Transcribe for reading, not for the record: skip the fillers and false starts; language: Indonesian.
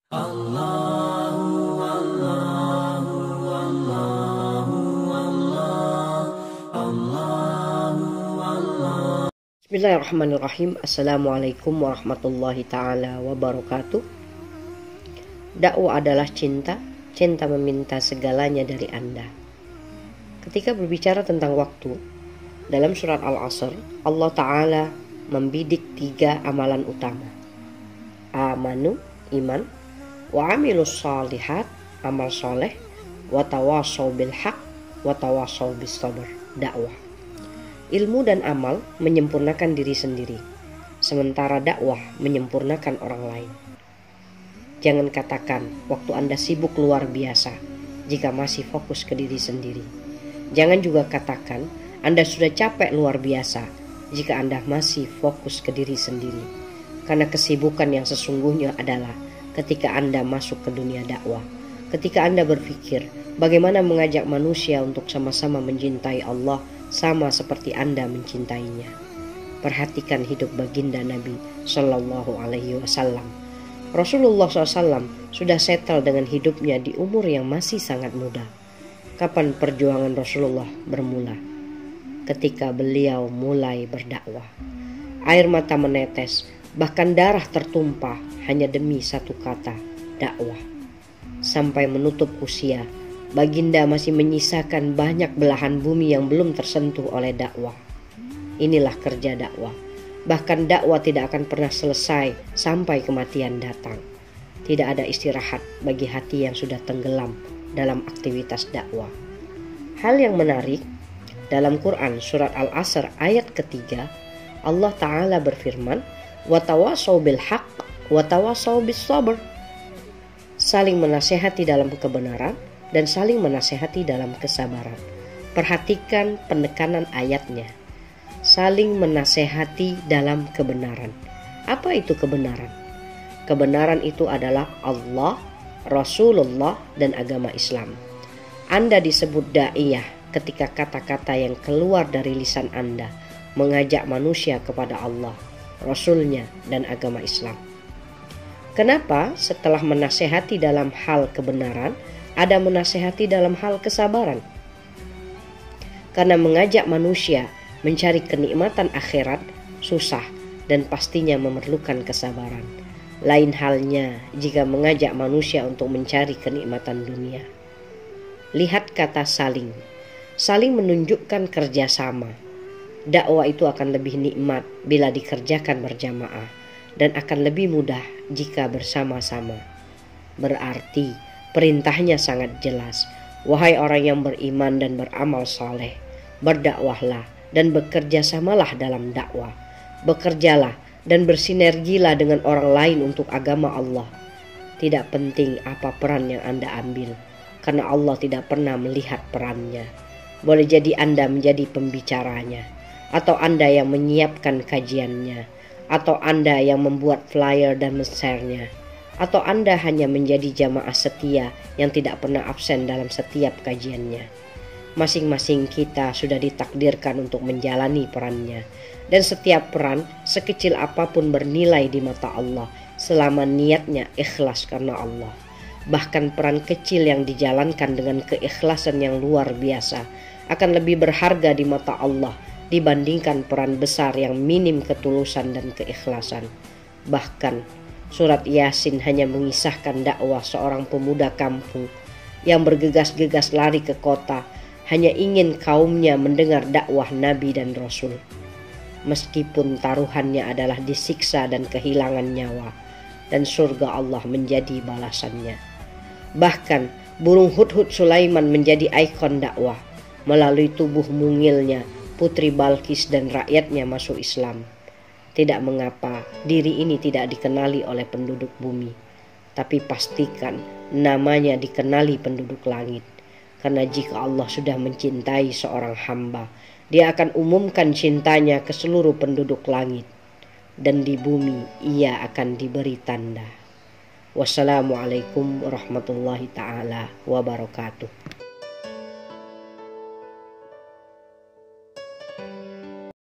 Allahu Allahu Allahu Allahu Allah. Bismillahirrahmanirrahim. Assalamualaikum warahmatullahi ta'ala wabarakatuh. Dakwah adalah cinta. Cinta meminta segalanya dari Anda. Ketika berbicara tentang waktu, dalam surat Al-Asr, Allah Ta'ala membidik 3 amalan utama. Amanu, iman, wa amilus shalihat, amal soleh, wa tawasaw bil haq, wa tawasaw bis sabr, dakwah. Ilmu dan amal menyempurnakan diri sendiri, sementara dakwah menyempurnakan orang lain. Jangan katakan waktu Anda sibuk luar biasa jika masih fokus ke diri sendiri. Jangan juga katakan Anda sudah capek luar biasa jika Anda masih fokus ke diri sendiri. Karena kesibukan yang sesungguhnya adalah ketika Anda masuk ke dunia dakwah, ketika Anda berpikir bagaimana mengajak manusia untuk sama-sama mencintai Allah sama seperti Anda mencintainya. Perhatikan hidup baginda Nabi Shallallahu Alaihi Wasallam. Rasulullah SAW sudah settle dengan hidupnya di umur yang masih sangat muda. Kapan perjuangan Rasulullah bermula? Ketika beliau mulai berdakwah. Air mata menetes, bahkan darah tertumpah hanya demi satu kata, dakwah. Sampai menutup usia, baginda masih menyisakan banyak belahan bumi yang belum tersentuh oleh dakwah. Inilah kerja dakwah. Bahkan dakwah tidak akan pernah selesai sampai kematian datang. Tidak ada istirahat bagi hati yang sudah tenggelam dalam aktivitas dakwah. Hal yang menarik, dalam Quran surat Al-Asr ayat ketiga, Allah Ta'ala berfirman, wa tawasaw bil haq, wa tawasaw bis sabr. Saling menasehati dalam kebenaran dan saling menasehati dalam kesabaran. Perhatikan penekanan ayatnya. Saling menasehati dalam kebenaran. Apa itu kebenaran? Kebenaran itu adalah Allah, Rasulullah, dan agama Islam. Anda disebut da'iyah ketika kata-kata yang keluar dari lisan Anda mengajak manusia kepada Allah, Rasulnya, dan agama Islam. Kenapa setelah menasehati dalam hal kebenaran, ada menasehati dalam hal kesabaran? Karena mengajak manusia mencari kenikmatan akhirat susah dan pastinya memerlukan kesabaran. Lain halnya jika mengajak manusia untuk mencari kenikmatan dunia. Lihat kata saling. Saling menunjukkan kerjasama. Dakwah itu akan lebih nikmat bila dikerjakan berjamaah dan akan lebih mudah jika bersama-sama. Berarti perintahnya sangat jelas. Wahai orang yang beriman dan beramal saleh, berdakwahlah dan bekerja samalah dalam dakwah. Bekerjalah dan bersinergilah dengan orang lain untuk agama Allah. Tidak penting apa peran yang Anda ambil, karena Allah tidak pernah melihat perannya. Boleh jadi Anda menjadi pembicaranya, atau Anda yang menyiapkan kajiannya, atau Anda yang membuat flyer dan men-share-nya, atau Anda hanya menjadi jamaah setia yang tidak pernah absen dalam setiap kajiannya. Masing-masing kita sudah ditakdirkan untuk menjalani perannya, dan setiap peran sekecil apapun bernilai di mata Allah selama niatnya ikhlas karena Allah. Bahkan peran kecil yang dijalankan dengan keikhlasan yang luar biasa akan lebih berharga di mata Allah dibandingkan peran besar yang minim ketulusan dan keikhlasan. Bahkan surat Yasin hanya mengisahkan dakwah seorang pemuda kampung yang bergegas-gegas lari ke kota hanya ingin kaumnya mendengar dakwah Nabi dan Rasul. Meskipun taruhannya adalah disiksa dan kehilangan nyawa, dan surga Allah menjadi balasannya. Bahkan burung hudhud Sulaiman menjadi ikon dakwah. Melalui tubuh mungilnya, Putri Balkis dan rakyatnya masuk Islam. Tidak mengapa diri ini tidak dikenali oleh penduduk bumi, tapi pastikan namanya dikenali penduduk langit. Karena jika Allah sudah mencintai seorang hamba, Dia akan umumkan cintanya ke seluruh penduduk langit. Dan di bumi ia akan diberi tanda. Wassalamualaikum warahmatullahi ta'ala wabarakatuh.